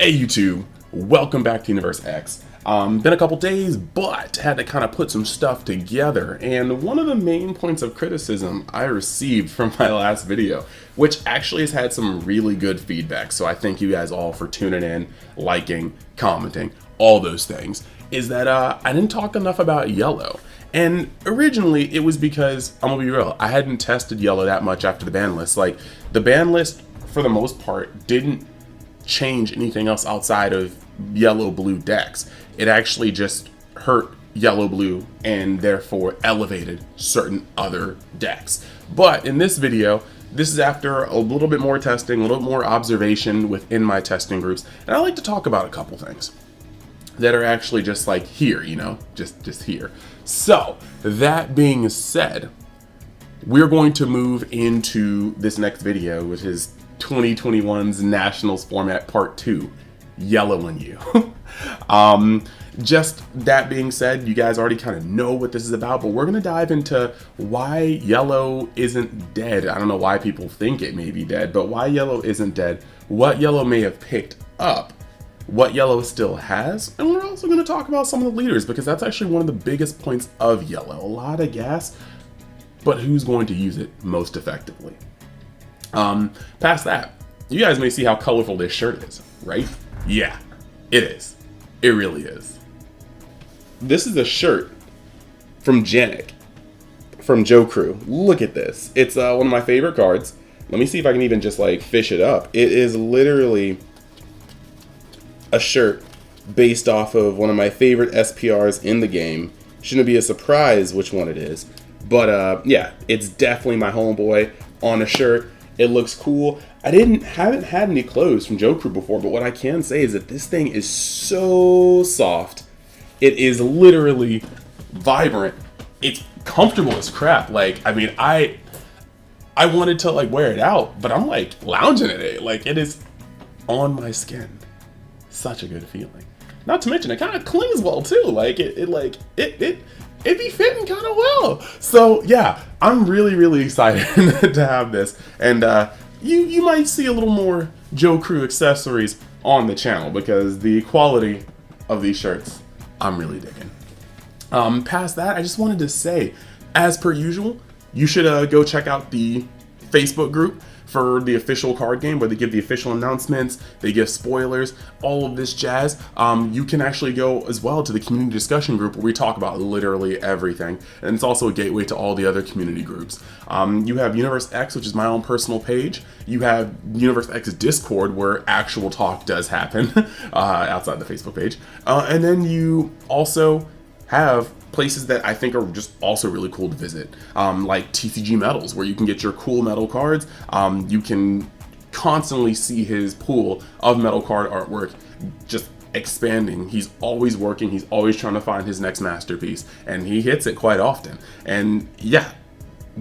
Hey YouTube, welcome back to Universe X. Been a couple days, but had to kind of put some stuff together. And one of the main points of criticism I received from my last video, which actually has had some really good feedback, so I thank you guys all for tuning in, liking, commenting, all those things, is that I didn't talk enough about yellow. And originally it was because, I'm gonna be real, I hadn't tested yellow that much after the ban list. Like, the ban list, for the most part, didn't change anything else outside of yellow-blue decks. It actually just hurt yellow-blue and therefore elevated certain other decks. But in this video, this is after a little bit more testing, a little more observation within my testing groups, and I like to talk about a couple things that are actually just like here, you know, just here. So, that being said, we're going to move into this next video, which is 2021's Nationals Format Part 2, Yellow and You. Just that being said, you guys already kind of know what this is about, but we're going to dive into why yellow isn't dead. I don't know why people think it may be dead, but why yellow isn't dead, what yellow may have picked up, what yellow still has, and we're also going to talk about some of the leaders, because that's actually one of the biggest points of yellow. A lot of gas, but who's going to use it most effectively? Past that, you guys may see how colorful this shirt is, right? Yeah, it is. It really is. This is a shirt from Janik, from Joe Crew. Look at this. It's one of my favorite cards. Let me see if I can even just like fish it up. It is literally a shirt based off of one of my favorite SPRs in the game. Shouldn't be a surprise which one it is. But yeah, it's definitely my homeboy on a shirt. It looks cool. I haven't had any clothes from Joe Crew before, but what I can say is that this thing is so soft. It is literally vibrant. It's comfortable as crap. Like, I mean, I wanted to like wear it out, but I'm like lounging in it. Like, it is on my skin. Such a good feeling. Not to mention, it kind of clings well too. Like, it be fitting kind of well. So yeah, I'm really excited to have this. And you might see a little more Joe Crew accessories on the channel, because the quality of these shirts, I'm really digging. Past that, I just wanted to say, as per usual, you should go check out the Facebook group for the official card game, where they give the official announcements, they give spoilers, all of this jazz. You can actually go as well to the community discussion group, where we talk about literally everything, and it's also a gateway to all the other community groups. You have Universe X, which is my own personal page. You have Universe X Discord, where actual talk does happen outside the Facebook page, and then you also have places that I think are just also really cool to visit, like TCGMetalZ, where you can get your cool metal cards. You can constantly see his pool of metal card artwork just expanding. He's always working, he's always trying to find his next masterpiece, and he hits it quite often. And yeah,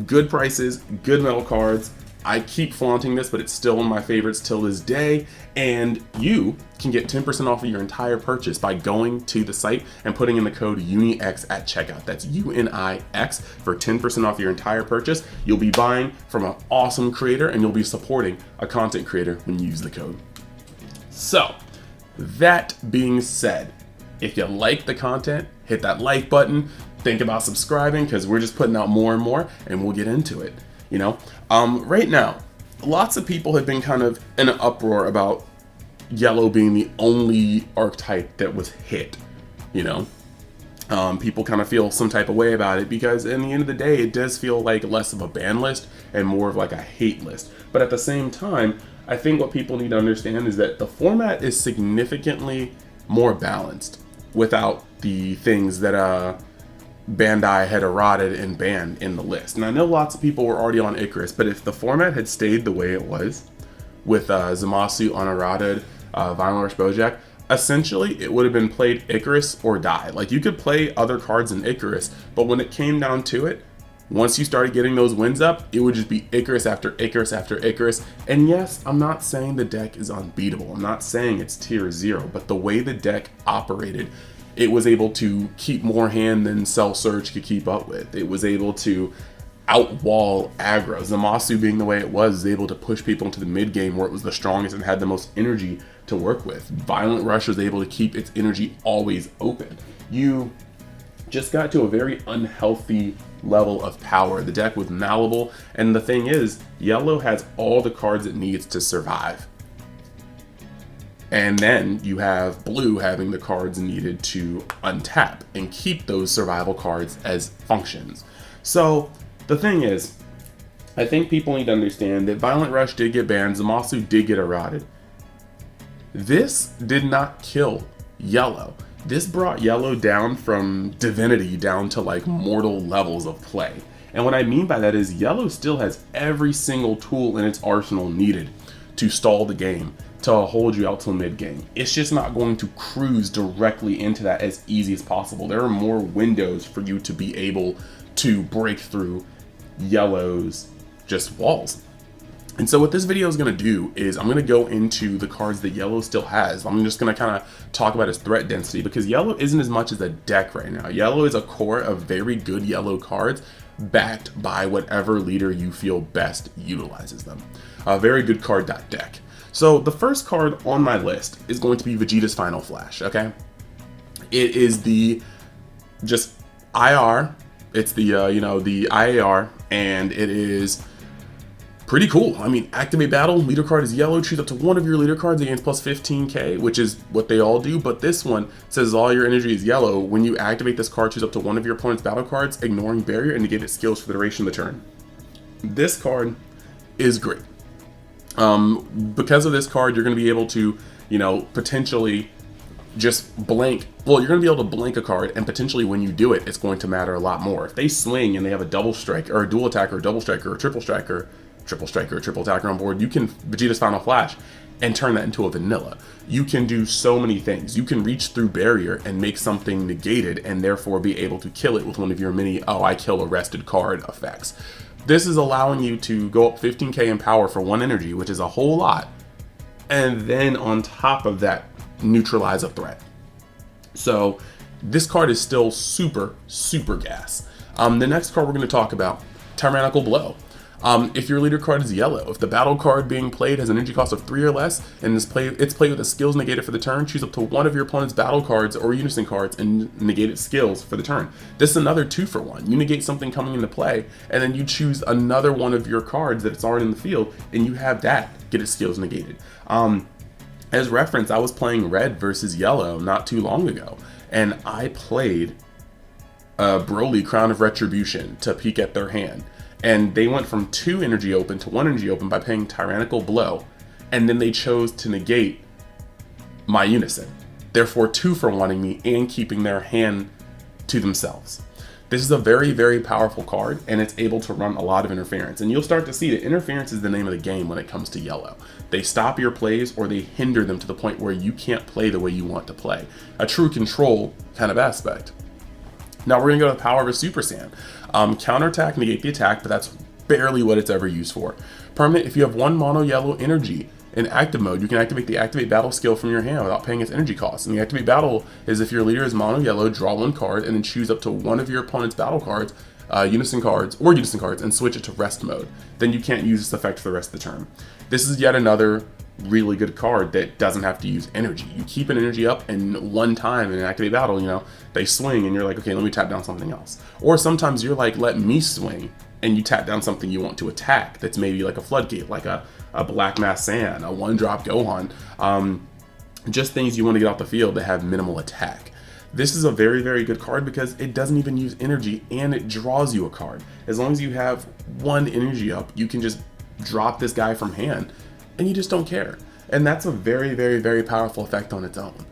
good prices, good metal cards. I keep flaunting this, but it's still one of my favorites till this day. And you can get 10% off of your entire purchase by going to the site and putting in the code UNIX at checkout. That's UNIX for 10% off your entire purchase. You'll be buying from an awesome creator, and you'll be supporting a content creator when you use the code. So, that being said, if you like the content, hit that like button. Think about subscribing, because we're just putting out more and more, and we'll get into it. You know, right now, lots of people have been kind of in an uproar about yellow being the only archetype that was hit, you know. People kind of feel some type of way about it, because in the end of the day, it does feel like less of a ban list and more of like a hate list. But at the same time, I think what people need to understand is that the format is significantly more balanced without the things that Bandai had eroded and banned in the list. And I know lots of people were already on Icarus, but if the format had stayed the way it was, with Zamasu uneroded, Violent Rush Bojack, essentially it would have been played Icarus or die. Like, you could play other cards in Icarus, but when it came down to it, once you started getting those wins up, it would just be Icarus after Icarus after Icarus. And yes, I'm not saying the deck is unbeatable. I'm not saying it's tier 0, but the way the deck operated, it was able to keep more hand than Cell Surge could keep up with. It was able to outwall aggro. Zamasu, being the way it was, able to push people into the mid game where it was the strongest and had the most energy to work with. Violent Rush was able to keep its energy always open. You just got to a very unhealthy level of power. The deck was malleable, and the thing is, yellow has all the cards it needs to survive. And then you have blue having the cards needed to untap and keep those survival cards as functions. So the thing is, I think people need to understand that Violent Rush did get banned, Zamasu did get eroded. This did not kill yellow. This brought yellow down from divinity down to like mortal levels of play. And what I mean by that is yellow still has every single tool in its arsenal needed to stall the game, to hold you out till mid game. It's just not going to cruise directly into that as easy as possible. There are more windows for you to be able to break through yellow's just walls. And so what this video is going to do is I'm going to go into the cards that yellow still has. I'm just going to kind of talk about its threat density, because yellow isn't as much as a deck right now. Yellow is a core of very good yellow cards backed by whatever leader you feel best utilizes them. A very good card deck. So the first card on my list is going to be Vegeta's Final Flash, okay? It is the just IR. It's the, the IAR, and it is pretty cool. I mean, activate battle, leader card is yellow, choose up to one of your leader cards against plus 15k, which is what they all do, but this one says all your energy is yellow. When you activate this card, choose up to one of your opponent's battle cards, ignoring barrier, and negate its skills for the duration of the turn. This card is great. Because of this card, you're going to be able to, potentially just blank. Well, you're going to be able to blank a card, and potentially when you do it, it's going to matter a lot more. If they swing and they have a double strike or a dual attacker, or double striker, or triple striker, or triple attacker on board, you can Vegeta's Final Flash and turn that into a vanilla. You can do so many things. You can reach through barrier and make something negated and therefore be able to kill it with one of your mini, oh, I kill arrested card effects. This is allowing you to go up 15k in power for one energy, which is a whole lot, and then on top of that, neutralize a threat. So this card is still super, super gas. The next card we're going to talk about, Tyrannical Blow. If your leader card is yellow, if the battle card being played has an energy cost of 3 or less, and it's played with a skills negated for the turn, choose up to one of your opponent's battle cards or unison cards and negate its skills for the turn. This is another 2-for-1. You negate something coming into play, and then you choose another one of your cards that's already in the field, and you have that get its skills negated. As reference, I was playing red versus yellow not too long ago, and I played Broly Crown of Retribution to peek at their hand. And they went from 2 energy open to 1 energy open by playing Tyrannical Blow, and then they chose to negate my unison, therefore 2-for-1ing me and keeping their hand to themselves. This is a very, very powerful card, and it's able to run a lot of interference. And you'll start to see that interference is the name of the game when it comes to yellow. They stop your plays or they hinder them to the point where you can't play the way you want to play. A true control kind of aspect. Now we're going to go to the power of a Super Saiyan. Counterattack, negate the attack, but that's barely what it's ever used for. Permanent, if you have 1 mono yellow energy in active mode, you can activate the Activate Battle skill from your hand without paying its energy cost. And the Activate Battle is if your leader is mono yellow, draw 1 card, and then choose up to one of your opponent's battle cards, unison cards, and switch it to rest mode. Then you can't use this effect for the rest of the turn. This is yet another really good card that doesn't have to use energy. You keep an energy up, and one time in an Activate Battle, they swing, and you're like, okay, let me tap down something else. Or sometimes you're like, let me swing, and you tap down something you want to attack that's maybe like a Floodgate, like a Black Mass Sand, a 1-drop Gohan. Just things you want to get off the field that have minimal attack. This is a very, very good card because it doesn't even use energy, and it draws you a card. As long as you have 1 energy up, you can just drop this guy from hand, and you just don't care. And that's a very, very, very powerful effect on its own.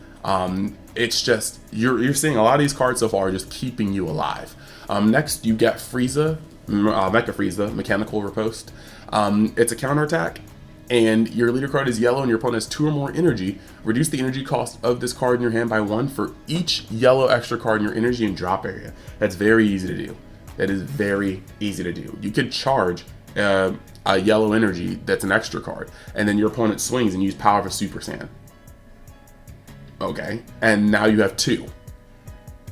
It's just, you're seeing a lot of these cards so far just keeping you alive. Next, you get Frieza, Mecha Frieza, Mechanical Riposte. It's a counterattack, and your leader card is yellow and your opponent has 2 or more energy. Reduce the energy cost of this card in your hand by 1 for each yellow extra card in your energy and drop area. That's very easy to do. That is very easy to do. You could charge a yellow energy that's an extra card, and then your opponent swings and use Power of a Super Saiyan. Okay, and now you have 2.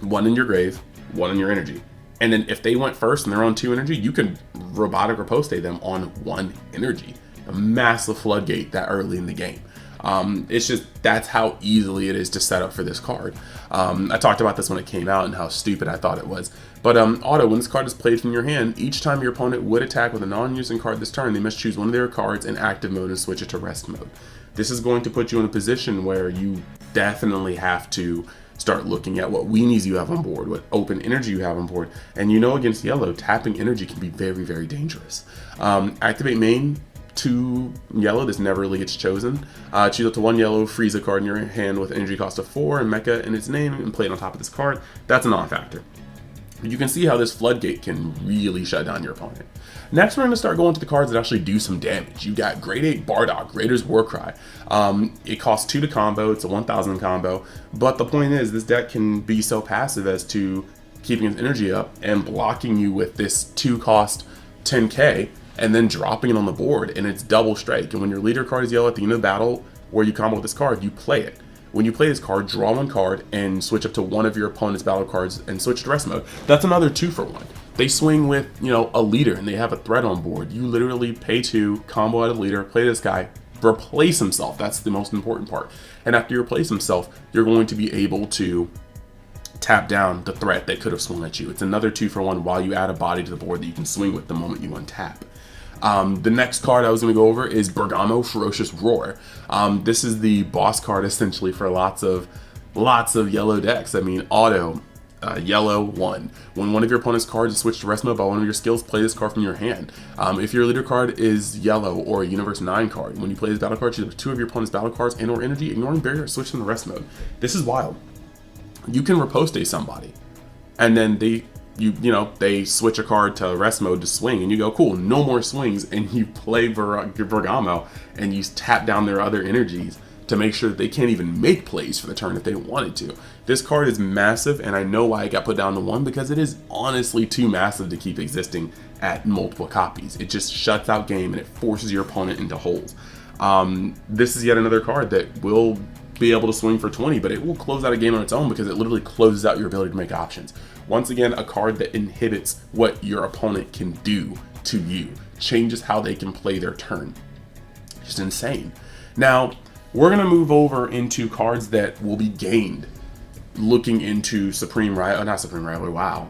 1 in your grave, 1 in your energy. And then if they went first and they're on 2 energy, you can robotic riposte them on 1 energy. A massive floodgate that early in the game. It's just, that's how easily it is to set up for this card. I talked about this when it came out and how stupid I thought it was. But auto, when this card is played from your hand, each time your opponent would attack with a non-using card this turn, they must choose one of their cards in active mode and switch it to rest mode. This is going to put you in a position where you definitely have to start looking at what weenies you have on board, what open energy you have on board. And you know, against yellow, tapping energy can be very, very dangerous. Activate main to yellow. This never really gets chosen. Choose up to 1 yellow, freeze a card in your hand with energy cost of 4 and mecha in its name and play it on top of this card. That's a non-factor. You can see how this floodgate can really shut down your opponent. Next, we're going to start going to the cards that actually do some damage. You got Grade 8 Bardock, Raider's Warcry. It costs 2 to combo, it's a 1000 combo, but the point is, this deck can be so passive as to keeping its energy up and blocking you with this 2 cost 10k, and then dropping it on the board, and it's double strike. And when your leader card is yellow at the end of the battle, where you combo with this card, you play it. When you play this card, draw 1 card and switch up to one of your opponent's battle cards and switch to rest mode. That's another 2 for 1. They swing with, you know, a leader and they have a threat on board. You literally pay 2, combo out a leader, play this guy, replace himself. That's the most important part. And after you replace himself, you're going to be able to tap down the threat that could have swung at you. It's another 2 for 1 while you add a body to the board that you can swing with the moment you untap. The next card I was going to go over is Vergamo, Ferocious Roar. This is the boss card essentially for lots of yellow decks. I mean, auto, yellow 1. When one of your opponent's cards is switched to rest mode by one of your skills, play this card from your hand. If your leader card is yellow or a Universe 9 card, when you play this battle card, choose 2 of your opponent's battle cards and or energy, ignoring barrier, switch them to rest mode. This is wild. You can riposte somebody, and then they switch a card to rest mode to swing, and you go, cool, no more swings, and you play Vergamo, and you tap down their other energies to make sure that they can't even make plays for the turn if they wanted to. This card is massive, and I know why it got put down to 1, because it is honestly too massive to keep existing at multiple copies. It just shuts out game, and it forces your opponent into holes. This is yet another card that will be able to swing for 20, but it will close out a game on its own because it literally closes out your ability to make options. Once again, a card that inhibits what your opponent can do to you, changes how they can play their turn. Just insane. Now, we're going to move over into cards that will be gained looking into Supreme Rivalry, not Supreme Rivalry, wow,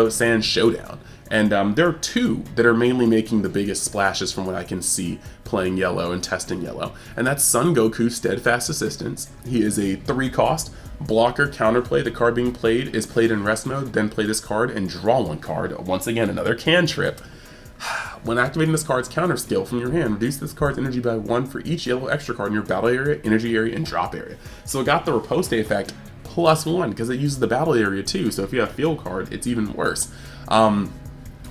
Sand Showdown. And there are 2 that are mainly making the biggest splashes from what I can see playing yellow and testing yellow. And that's Son Goku, Steadfast Assistance. He is a 3 cost blocker counterplay. The card being played is played in rest mode, then play this card and draw 1 card. Once again, another cantrip. When activating this card's counter skill from your hand, reduce this card's energy by 1 for each yellow extra card in your battle area, energy area, and drop area. So it got the riposte effect plus 1 because it uses the battle area too. So if you have field card, it's even worse.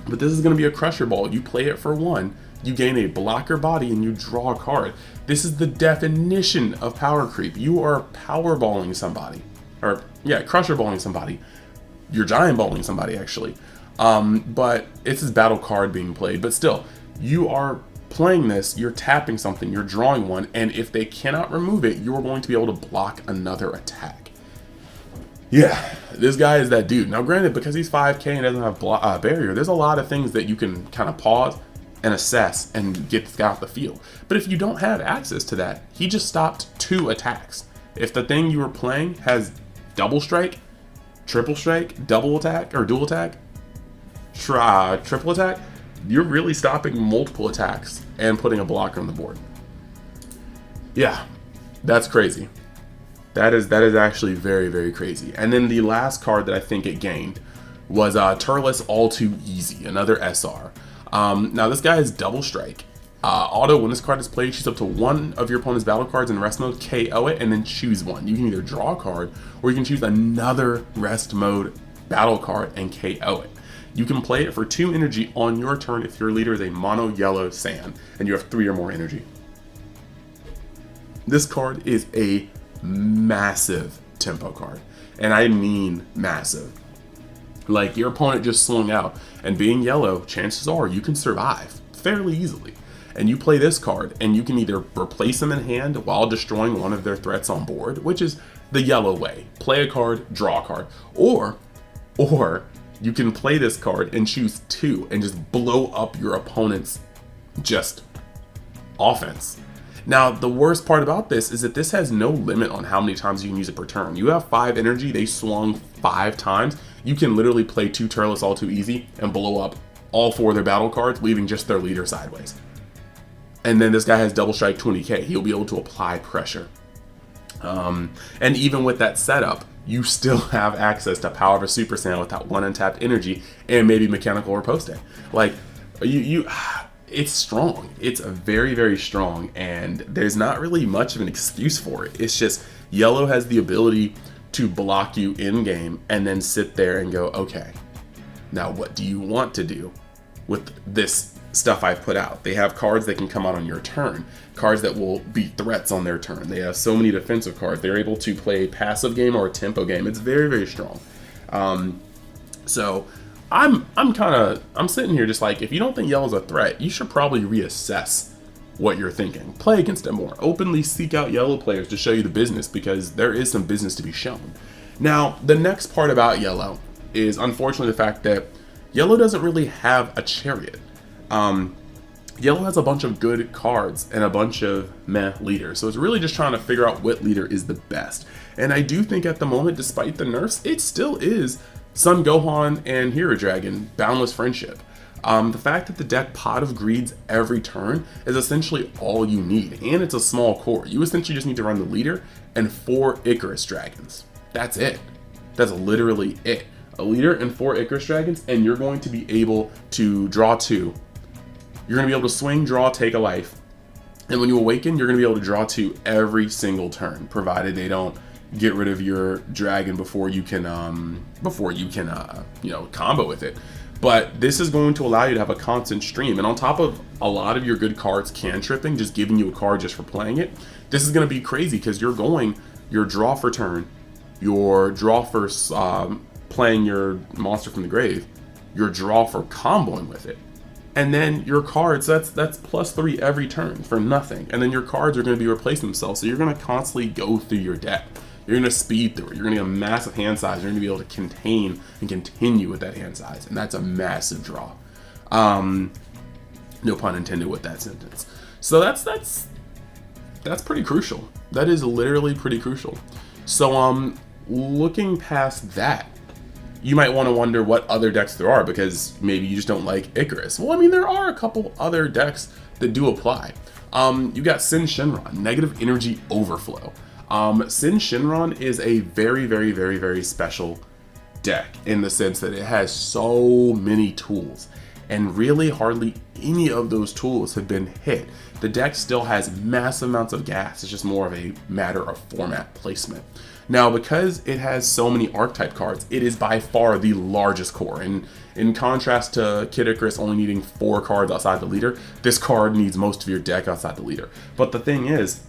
But this is going to be a crusher ball. You play it for 1, you gain a blocker body, and you draw a card. This is the definition of power creep. You are power balling somebody. Or, yeah, crusher balling somebody. You're giant balling somebody, actually. But it's this battle card being played. But still, you are playing this, you're tapping something, you're drawing 1, and if they cannot remove it, you're going to be able to block another attack. Yeah, this guy is that dude. Now, granted, because he's 5k and doesn't have barrier, there's a lot of things that you can kind of pause and assess and get this guy off the field. But if you don't have access to that, he just stopped 2 attacks. If the thing you were playing has double strike, triple strike, double attack, or dual attack, triple attack, you're really stopping multiple attacks and putting a blocker on the board. Yeah, that's crazy. That is actually very, very crazy. And then the last card that I think it gained was Turles All Too Easy, another SR. Now this guy is double strike. Auto, when this card is played, choose up to 1 of your opponent's battle cards in rest mode, KO it, and then choose 1. You can either draw a card, or you can choose another rest mode battle card and KO it. You can play it for 2 energy on your turn if your leader is a mono yellow sand, and you have 3 or more energy. This card is a massive tempo card, and I mean massive. Like, your opponent just swung out, and being yellow, chances are you can survive fairly easily. And you play this card, and you can either replace them in hand while destroying one of their threats on board, which is the yellow way. Play a card, draw a card. Or you can play this card and choose 2 and just blow up your opponent's just offense. Now, the worst part about this is that this has no limit on how many times you can use it per turn. You have 5 energy, they swung 5 times. You can literally play 2 Turles All Too easy and blow up all 4 of their battle cards, leaving just their leader sideways. And then this guy has double strike 20k. He'll be able to apply pressure. And even with that setup, you still have access to Power of a Super Saiyan with that 1 untapped energy and maybe mechanical riposte. Like, it's strong. It's very, very strong, and there's not really much of an excuse for it. It's just yellow has the ability to block you in game and then sit there and go, okay, now what do you want to do with this stuff I've put out? They have cards that can come out on your turn, cards that will be threats on their turn. They have so many defensive cards. They're able to play a passive game or a tempo game. It's very, very strong. So I'm sitting here just like, if you don't think yellow's a threat, you should probably reassess what you're thinking. Play against it more. Openly seek out yellow players to show you the business, because there is some business to be shown. Now, the next part about yellow is unfortunately the fact that yellow doesn't really have a chariot. Yellow has a bunch of good cards and a bunch of meh leaders, so it's really just trying to figure out what leader is the best. And I do think at the moment, despite the nerfs, it still is Sun Gohan and Hero Dragon, Boundless Friendship. The fact that the deck Pot of Greeds every turn is essentially all you need, and it's a small core. You essentially just need to run the leader and 4 Icarus Dragons. That's it. That's literally it. A leader and 4 Icarus Dragons, and you're going to be able to draw 2. You're going to be able to swing, draw, take a life, and when you awaken, you're going to be able to draw 2 every single turn, provided they don't get rid of your dragon before you can combo with it. But this is going to allow you to have a constant stream, and on top of a lot of your good cards cantripping, just giving you a card just for playing it, this is going to be crazy, because you're going your draw for turn, your draw for playing your monster from the grave, your draw for comboing with it, and then your cards, that's +3 every turn for nothing, and then your cards are going to be replacing themselves, so you're going to constantly go through your deck. You're going to speed through it. You're going to get a massive hand size. You're going to be able to contain and continue with that hand size. And that's a massive draw. No pun intended with that sentence. So that's pretty crucial. That is literally pretty crucial. So looking past that, you might want to wonder what other decks there are, because maybe you just don't like Icarus. Well, I mean, there are a couple other decks that do apply. You got Sin Shenron, Negative Energy Overflow. Sin Shenron is a very, very, very, very special deck in the sense that it has so many tools, and really hardly any of those tools have been hit. The deck still has massive amounts of gas. It's just more of a matter of format placement. Now, because it has so many archetype cards, it is by far the largest core. And in contrast to Kid Icarus only needing 4 cards outside the leader, this card needs most of your deck outside the leader. But the thing is,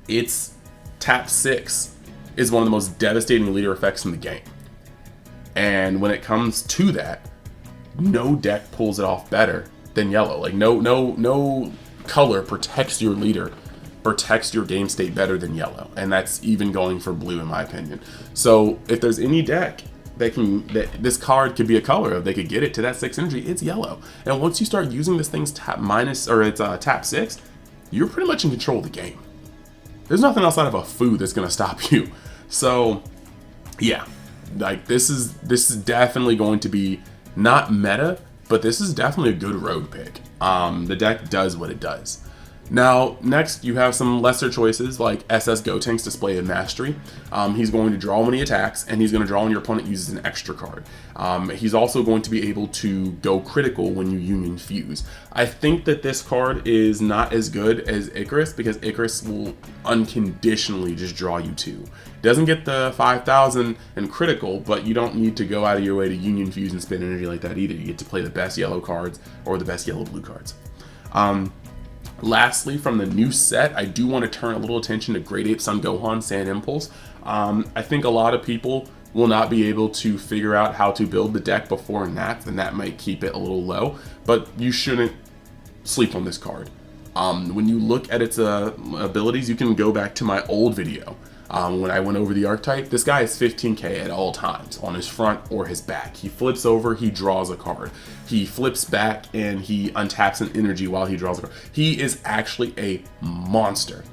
it's tap 6 is one of the most devastating leader effects in the game. And when it comes to that, no deck pulls it off better than yellow. Like no color protects your leader, protects your game state better than yellow. And that's even going for blue in my opinion. So if there's any deck that this card could be a color of, they could get it to that 6 energy, it's yellow. And once you start using this thing's tap 6, you're pretty much in control of the game. There's nothing outside of a food that's gonna stop you. So yeah, like this is definitely going to be not meta, but this is definitely a good road pick. The deck does what it does. Now, next you have some lesser choices like SS Gotenks, Display of Mastery. He's going to draw when he attacks, and he's going to draw when your opponent uses an extra card. He's also going to be able to go critical when you Union Fuse. I think that this card is not as good as Icarus, because Icarus will unconditionally just draw you 2. Doesn't get the 5,000 and critical, but you don't need to go out of your way to Union Fuse and spend energy like that either. You get to play the best yellow cards or the best yellow-blue cards. Lastly, from the new set, I do want to turn a little attention to Great Ape Sun Gohan Sand Impulse. I think a lot of people will not be able to figure out how to build the deck before Nats, and that might keep it a little low, but you shouldn't sleep on this card. When you look at its abilities, you can go back to my old video When I went over the archetype, this guy is 15k at all times on his front or his back. He flips over, he draws a card. He flips back and he untaps an energy while he draws a card. He is actually a monster.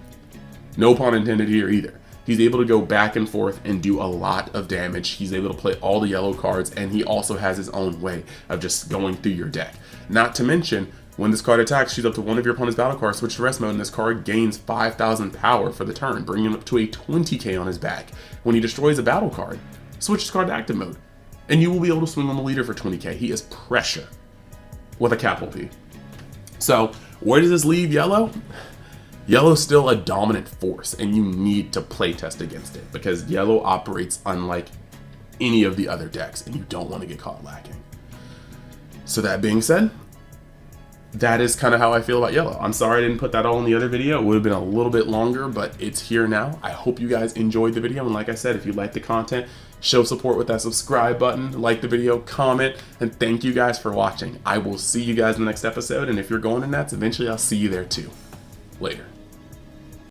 No pun intended here either. He's able to go back and forth and do a lot of damage. He's able to play all the yellow cards, and he also has his own way of just going through your deck. Not to mention, when this card attacks, shoots up to one of your opponent's battle cards, switch to rest mode, and this card gains 5,000 power for the turn, bringing him up to a 20k on his back. When he destroys a battle card, switch this card to active mode, and you will be able to swing on the leader for 20k. He is pressure with a capital P. So, where does this leave yellow? Yellow's still a dominant force, and you need to playtest against it because yellow operates unlike any of the other decks, and you don't want to get caught lacking. So that being said, that is kind of how I feel about yellow. I'm sorry I didn't put that all in the other video. It would have been a little bit longer, but it's here now. I hope you guys enjoyed the video, and like I said, if you like the content, show support with that subscribe button, like the video, comment, and thank you guys for watching. I will see you guys in the next episode, and if you're going to Nets, eventually I'll see you there too. Later.